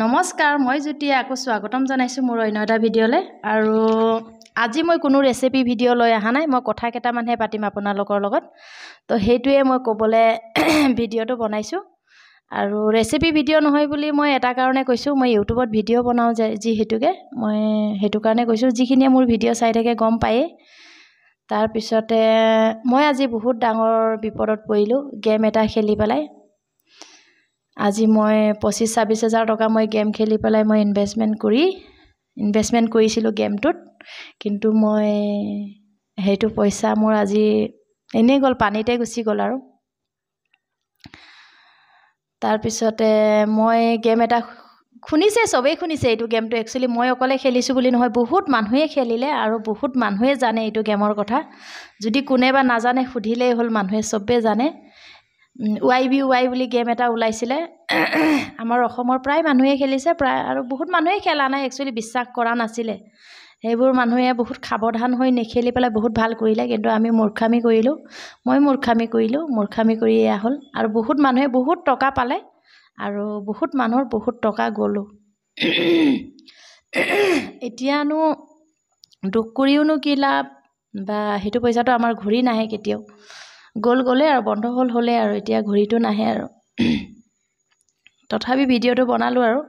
নমস্কাৰ মই জ্যোতি আকৌ স্বাগতম জনাইছো মোৰ অন্য এটা ভিডিঅ'লে আৰু আজি মই কোনো ৰেচিপি ভিডিঅ' লৈ অহা নাই মই কথা কেইটামানহে পাতিম আপোনালোকৰ লগত তো সেইটোৱে মই ক'বলৈ ভিডিঅ'টো বনাইছো আৰু ৰেচিপি ভিডিঅ' নহয় বুলি মই এটা কাৰণে কৈছো মই ইউটিউবত ভিডিঅ' বনাও যি হেতুকে মই হেতু কাৰণে কৈছো যিখিনি মোৰ ভিডিঅ' চাই থাকে গম পায়ে তাৰ পিছতে মই আজি বহুত ডাঙৰ বিপদত পৰিলো গেম এটা খেলি পেলাই আজি মই 25-26 হাজাৰ টকা মই গেম খেলি পেলাই মই ইনভেষ্টমেন্ট কৰিছিলো গেমটোত কিন্তু মই হেতু পইচা মোৰ আজি এনে গল পানীতে গুচি গল আৰু তাৰ পিছতে মই গেম এটা শুনিছে সবেই শুনিছে এইটো গেমটো একচুয়ালি মই অকলে খেলিছো বুলি নহয় বহুত মানুহে খেলিলে আৰু বহুত মানুহে জানে এইটো গেমৰ কথা যদি কোনেবা নাজানে সুধিলেই হল মানুহে সবে জানে YBY বুলি গেম এটা ওলাইছিলে আমাৰ অসমৰ প্ৰায় মানুহে খেলিছে প্ৰায় আৰু বহুত মানুহে খেলা নাই একচুয়ালি বিশ্বাস কৰা নাছিলে সেইবোৰ মানুহে বহুত সাৱধান হৈ নেখেলি পেলাই বহুত ভাল কৰিলে কিন্তু আমি মূৰ্খামি কৰিলো মই মূৰ্খামি কৰি এয়া হ'ল আৰু বহুত মানুহে বহুত টকা পালে আৰু বহুত মানুহৰ বহুত টকা গলো এতিয়ানো দুখ কৰিওনো কি লাভ বা হেতু পইচাটো আমাৰ ঘূৰি নাহে কেতিয়াও গলে আৰু বন্ধ হলে আৰু এতিয়া ঘড়ীটো নাহে আৰু তথাপি ভিডিঅ'টো বনালো আৰু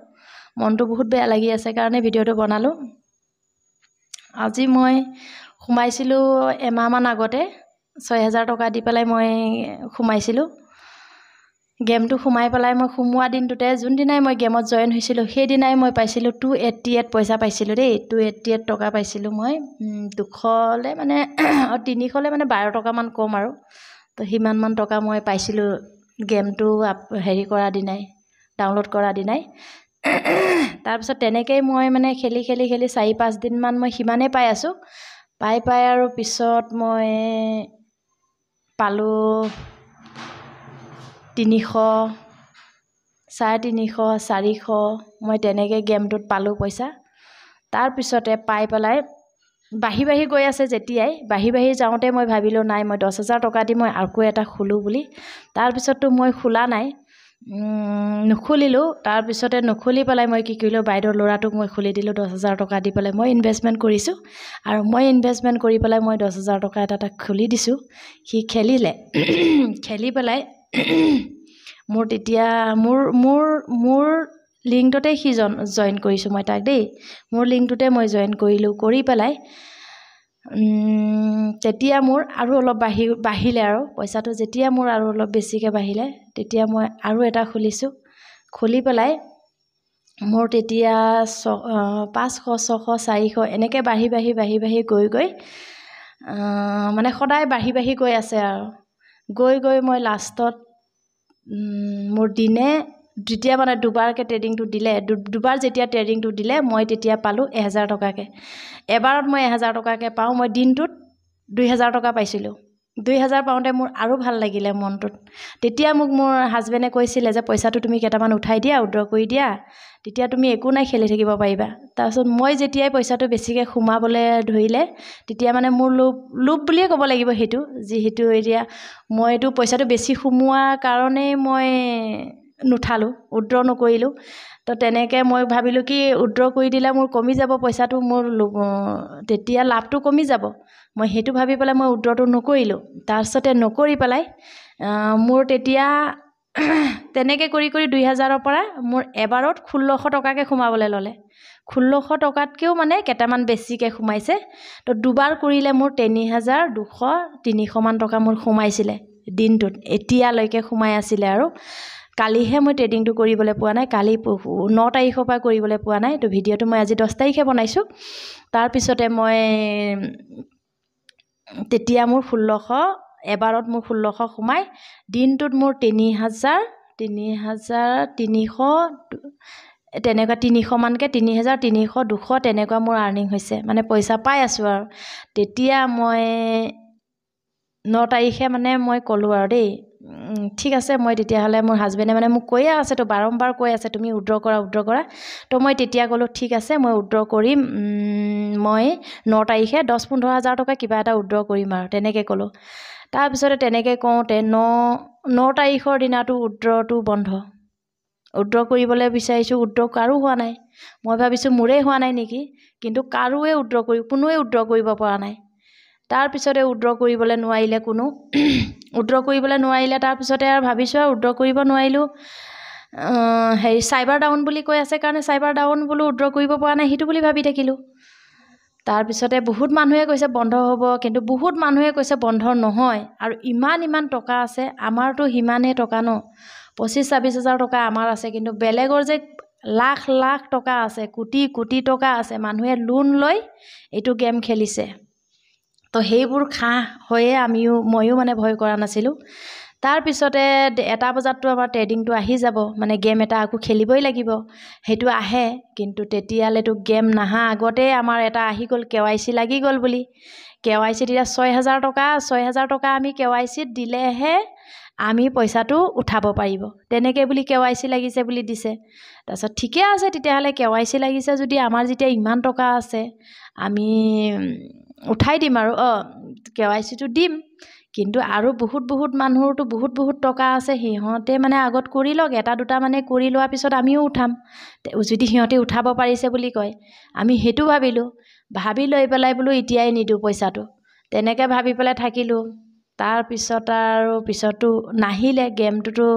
মনটো বহুত বেয়া লাগি আছে কাৰণে ভিডিঅ'টো বনালো আজি মই সোমাইছিলো এমাহ মান আগতে 6000 টকা দি পেলাই মই সোমাইছিলো গেমটো সোমাই পেলাই মই সোমোৱা দিনটোতে যোন দিনাই মই গেমত জয়েন হৈছিলো সেই দিনাই মই পাইছিলো 288 পইচা পাইছিলো দেই 288 টকা পাইছিলো মই 200 লে মানে 300 লে মানে 12 টকা মান কম আৰু তো হিমান মান টকা মই পাইছিলো গেমটো হেৰি কৰা দিনাই ডাউনলোড কৰা দিনাই তাৰ পিছত তেনেকৈ মই মানে খেলি 4-5 দিন মান মই হিমানে পাই আছো পাই আৰু পিছত মই পালো 300 350 400 মই তেনেকৈ গেমটোত পালো পইচা তাৰ পিছতে পাই পেলাই বাহি গৈ আছে যেতিয়াই বাহি যাওঁতে মই ভাবিলো নাই মই 10000 টকা দি মই আকৌ এটা খুলো বুলি তাৰ পিছতটো মই খোলা নাই নুখুলিলো তাৰ পিছতে নুখুলি পেলাই মই কি কৰিলো বাইদেউৰ ল'ৰাটোক মই খুলি দিলো 10000 টকা দি পেলাই মই ইনভেষ্টমেন্ট কৰিছো আৰু মই ইনভেষ্টমেন্ট কৰি পেলাই মই 10000 টকা এটা খুলি দিছো সি খেলিলে খেলি পেলাই মোৰ তেতিয়া মোৰ লিংকটোতে সি জয়েন কৰিছো মই তাক দেই মোৰ লিংকটোতে মই জয়েন কৰিলো কৰি পেলাই তেতিয়া মোৰ আৰু অলপ বাঢ়িলে আৰু পইচাটো যেতিয়া মোৰ আৰু অলপ বেছিকৈ বাঢ়িলে তেতিয়া মই আৰু এটা খুলিছো খুলি পেলাই মোৰ তেতিয়া 500 600 400 এনেকৈ বাঢ়ি গৈ মানে সদায় বাঢ়ি গৈ আছে আৰু গৈ মই লাষ্টত মোৰ দিনে যেতিয়া মানে দুবাৰকৈ ট্ৰেডিংটো দিলে দুবাৰ যেতিয়া ট্ৰেডিংটো দিলে মই তেতিয়া পালো 1000 টকাকৈ এবাৰত মই 1000 টকাকৈ পাও মই দিনটোত 2000 টকা পাইছিলো 2000 পাওঁতে মোৰ আৰু ভাল লাগিলে মনটোত তেতিয়া মোক মোৰ হাজবেণ্ডে কৈছিলে যে পইচাটো তুমি কেইটামান উঠাই দিয়া উইথড্ৰ কৰি দিয়া তেতিয়া তুমি একো নাই খেলি থাকিব পাৰিবা তাৰপিছত মই যেতিয়াই পইচাটো বেছিকৈ সোমাবলৈ ধৰিলে তেতিয়া মানে মোৰ লোভ বুলিয়ে ক'ব লাগিব হেতু যিহেতু এতিয়া মই এইটো পইচাটো বেছি সোমোৱাৰ কাৰণে মই নুঠালো উইথড্ৰ নকৰিলো তো তেনেকৈ মই ভাবিলো কি উইথড্ৰ কৰি দিলে মোৰ কমি যাব পইচাটো মোৰ তেতিয়া লাভটো কমি যাব মই হেতু ভাবি পেলাই মই উইথড্ৰটো নকৰিলো তাৰপিছতে নকৰি পেলাই মোৰ তেতিয়া তেনেকৈ কৰি 2000 ৰ পৰা মোৰ এবাৰত 1600 টকাকৈ সোমাবলৈ ল'লে 1600 টকাতকেও মানে কেটামান বেছিকৈ সোমাইছে তো দুবাৰ কৰিলে মোৰ 3200 300 মান টকা মোৰ সোমাইছিলে দিনটোত এতিয়ালৈকে সোমাই আছিলে আৰু কালিহে মই ট্ৰেডিংটো কৰিবলৈ পোৱা নাই কালি 9 তাৰিখৰ পৰা কৰিবলৈ পোৱা নাই তো ভিডিঅ'টো মই আজি 10 তাৰিখে বনাইছো তাৰ পিছতে মই তেতিয়া মোৰ 1600 এবাৰত মোৰ 1600 সোমাই দিনটোত মোৰ 3300 তেনেকুৱা 300 মানকৈ 3300 200 তেনেকুৱা মোৰ আৰ্নিং হৈছে মানে পইচা পাই আছো আৰু তেতিয়া মই 9 তাৰিখে মানে মই ক'লো আৰু দেই ঠিক আছে মই তেতিয়াহ'লে মোৰ হাজবেণ্ডে মানে মোক কৈয়ে আছে তো বাৰম্বাৰ কৈ আছে তুমি উইথড্ৰ কৰা তো মই তেতিয়া ক'লো ঠিক আছে মই উইথড্ৰ কৰিম মই 9 তাৰিখে 10-15 হাজাৰ টকা কিবা এটা উইথড্ৰ কৰিম আৰু তেনেকৈ ক'লো তাৰপিছতে তেনেকৈ কওঁতে 9 তাৰিখৰ দিনাটো উইথড্ৰটো বন্ধ উইথড্ৰ কৰিবলৈ বিচাৰিছোঁ, উইথড্ৰ কাৰো হোৱা নাই। মই ভাবিছোঁ মোৰেই হোৱা নাই নেকি, কিন্তু কোনোৱে উইথড্ৰ কৰিব পৰা নাই। তাৰপিছতে উইথড্ৰ কৰিবলৈ নোৱাৰিলে কোনো উইথড্ৰ কৰিবলৈ নোৱাৰিলে। তাৰপিছতে আৰু ভাবিছোঁ আৰু উইথড্ৰ কৰিব নোৱাৰিলোঁ, হেৰি চাইবাৰ ডাউন বুলি কৈ আছে কাৰণে চাইবাৰ ডাউন বোলো উইথড্ৰ কৰিব পৰা নাই, সেইটো বুলি ভাবি থাকিলোঁ। তাৰপিছতে বহুত মানুহে কৈছে বন্ধ হ'ব, কিন্তু বহুত মানুহে কৈছে বন্ধ নহয়। আৰু ইমান টকা আছে, আমাৰতো সিমানেই টকা ন, 25-26 হাজাৰ টকা আমাৰ আছে, কিন্তু বেলেগৰ যে লাখ লাখ টকা আছে, কোটি কোটি টকা আছে। মানুহে লোন লৈ এইটো গেম খেলিছে। তো সেইবোৰ হৈয়ে ময়ো মানে ভয় কৰা নাছিলোঁ। তাৰপিছতে 1টা বজাততো আমাৰ ট্ৰেডিংটো আহি যাব, মানে গেম এটা আকৌ খেলিবই লাগিব, সেইটো আহে। কিন্তু তেতিয়ালৈতো গেম নাহা আগতে আমাৰ এটা আহি গ'ল, KYC লাগি গ'ল বুলি। KYC তেতিয়া 6,000 টকা আমি KYCত দিলেহে আমি পইচাটো উঠাব পাৰিব, তেনেকৈ বুলি KYC লাগিছে বুলি দিছে। তাৰপিছত ঠিকে আছে, তেতিয়াহ'লে KYC লাগিছে যদি আমাৰ যেতিয়া ইমান টকা আছে, আমি উঠাই দিম আৰু KYCটো দিম। কিন্তু আৰু বহুত মানুহৰতো বহুত টকা আছে, সিহঁতে মানে আগত কৰি লওক, 1-2টা মানে কৰি লোৱাৰ পিছত আমিও উঠাম, যদি সিহঁতে উঠাব পাৰিছে বুলি কয়। আমি সেইটো ভাবি লৈ পেলাই বোলো এতিয়াই নিদিওঁ পইচাটো, তেনেকৈ ভাবি পেলাই থাকিলোঁ। তাৰপিছত আৰু পিছতো নাহিলে গেমটোতো,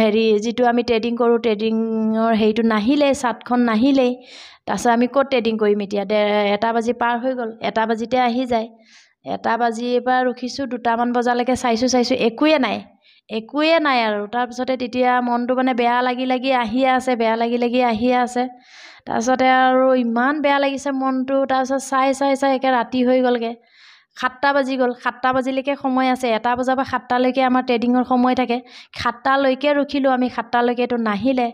হেৰি যিটো আমি ট্ৰেডিং কৰোঁ, ট্ৰেডিঙৰ হেৰিটো নাহিলেই, চাৰ্টখন নাহিলেই। তাৰপিছত আমি ক'ত ট্ৰেডিং কৰিম এতিয়া, 1টা বাজি পাৰ হৈ গ'ল, 1টা বাজিতে আহি যায়। 1টা বাজিৰ পৰা ৰখিছোঁ, 2টামান বজালৈকে চাইছোঁ, একোৱে নাই আৰু। তাৰপিছতে তেতিয়া মনটো মানে বেয়া লাগি আহিয়ে আছে, তাৰপিছতে আৰু ইমান বেয়া লাগিছে মনটো। তাৰপিছত চাই একে ৰাতি হৈ গ'লগৈ, 7টা বাজি গ'ল। 7টা বাজিলৈকে সময় আছে, 1টা বজাৰ পৰা 7টালৈকে আমাৰ ট্ৰেডিঙৰ সময় থাকে। 7টালৈকে ৰখিলোঁ আমি, 7টালৈকেতো নাহিলে।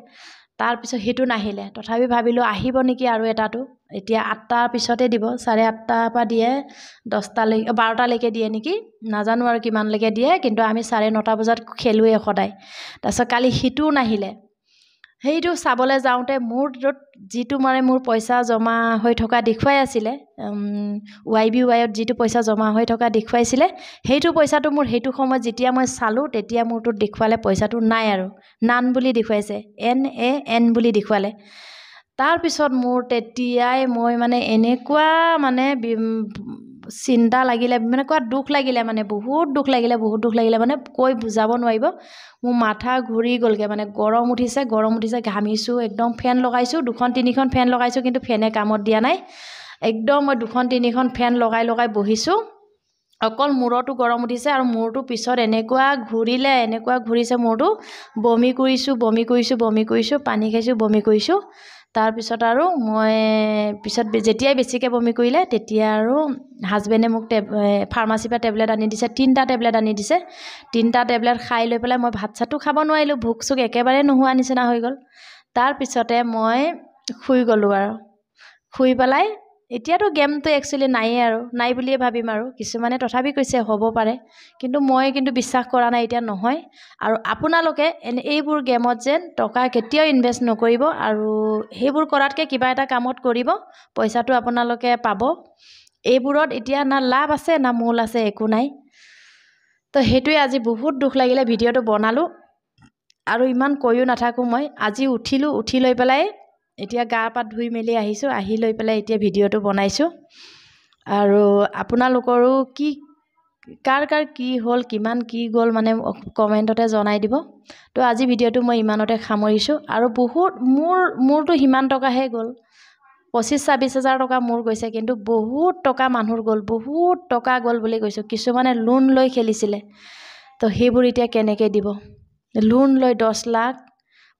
তাৰপিছত সেইটো নাহিলে, তথাপি ভাবিলোঁ আহিব নেকি আৰু এটাটো। এতিয়া 8টাৰ পিছতে দিব, 8:30টাৰ পৰা দিয়ে 10টালৈকে, 12টালৈকে দিয়ে নেকি, নাজানো আৰু কিমানলৈকে দিয়ে। কিন্তু আমি 9:30 বজাত খেলোৱেই সদায়। তাৰপিছত কালি সিটোও নাহিলে। সেইটো চাবলৈ যাওঁতে যিটো মানে মোৰ পইচা জমা হৈ থকা দেখুৱাই আছিলে, YBYত যিটো পইচা জমা হৈ থকা দেখুৱাইছিলে, সেইটো পইচাটো মোৰ সেইটো সময়ত যেতিয়া মই চালোঁ, তেতিয়া মোৰটোত দেখুৱালে পইচাটো নাই আৰু, নান বুলি দেখুৱাইছে, NAN বুলি দেখুৱালে। তাৰপিছত মোৰ তেতিয়াই মই মানে এনেকুৱা মানে চিন্তা লাগিলে, এনেকুৱা দুখ লাগিলে, মানে বহুত দুখ লাগিলে মানে কৈ বুজাব নোৱাৰিব। মোৰ মাথা ঘূৰি গ'লগৈ, মানে গৰম উঠিছে, ঘামিছোঁ একদম। ফেন লগাইছোঁ, 2-3খন ফেন লগাইছোঁ, কিন্তু ফেনে কামত দিয়া নাই। একদম মই 2-3খন ফেন লগাই বহিছোঁ, অকল মূৰতো গৰম উঠিছে। আৰু মূৰটো পিছত এনেকুৱা ঘূৰিছে মূৰটো, বমি কৰিছোঁ, পানী খাইছোঁ, বমি কৰিছোঁ। তাৰপিছত আৰু মই পিছত যেতিয়াই বেছিকৈ বমি কৰিলে, তেতিয়া আৰু হাজবেণ্ডে মোক ফাৰ্মাচীৰ পৰা টেবলেট আনি দিছে, 3টা টেবলেট আনি দিছে। 3টা টেবলেট খাই লৈ পেলাই মই ভাত-চাতো খাব নোৱাৰিলোঁ, ভোক-চোক একেবাৰে নোহোৱা নিচিনা হৈ গ'ল। তাৰপিছতে মই শুই গ'লোঁ আৰু শুই পেলাই, এতিয়াতো গেমটো একচুৱেলি নাই বুলিয়ে ভাবিম আৰু। কিছুমানে তথাপি কৈছে হ'ব পাৰে, কিন্তু মই বিশ্বাস কৰা নাই এতিয়া নহয়। আৰু আপোনালোকে এইবোৰ গেমত যেন টকা কেতিয়াও ইনভেষ্ট নকৰিব, আৰু সেইবোৰ কৰাতকৈ কিবা এটা কামত কৰিব, পইচাটো আপোনালোকে পাব। এইবোৰত এতিয়া না লাভ আছে না মূল আছে, একো নাই। তো সেইটোৱে আজি বহুত দুখ লাগিলে ভিডিঅ'টো বনালোঁ। আৰু ইমান কৈও নাথাকোঁ মই। আজি উঠি লৈ পেলাই এতিয়া গা-পা ধুই মেলি আহিছোঁ, আহি লৈ পেলাই এতিয়া ভিডিঅ'টো বনাইছোঁ। আৰু আপোনালোকৰো কাৰ কি হ'ল, কিমান কি গ'ল, মানে কমেণ্টতে জনাই দিব। তো আজি ভিডিঅ'টো মই ইমানতে সামৰিছোঁ। আৰু মোৰতো সিমান টকাহে গ'ল, 25-26 হাজাৰ টকা মোৰ গৈছে, কিন্তু বহুত টকা মানুহৰ গ'ল, বহুত টকা গ'ল বুলি কৈছোঁ। কিছুমানে লোন লৈ খেলিছিলে, তো সেইবোৰ এতিয়া কেনেকৈ দিব। লোন লৈ 10 লাখ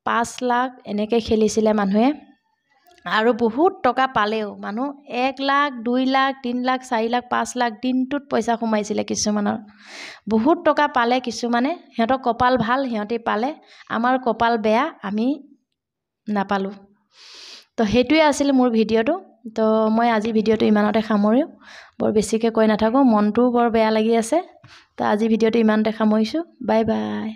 5 লাখ এনেকৈ খেলিছিলে মানুহে, আৰু বহুত টকা পালেও। মানুহ 1 লাখ 2 লাখ 3 লাখ 4 লাখ 5 লাখ দিনটোত পইচা সোমাইছিলে কিছুমানৰ। বহুত টকা পালে কিছুমানে, সিহঁতৰ কপাল ভাল, সিহঁতে পালে। আমাৰ কপাল বেয়া, আমি নাপালোঁ। তো সেইটোৱে আছিল মোৰ ভিডিঅ'টো। তো মই আজি ভিডিঅ'টো ইমানতে সামৰোঁ, বৰ বেছিকৈ কৈ নাথাকোঁ, মনটোও বৰ বেয়া লাগি আছে। তো আজি ভিডিঅ'টো ইমানতে সামৰিছোঁ, বাই বাই।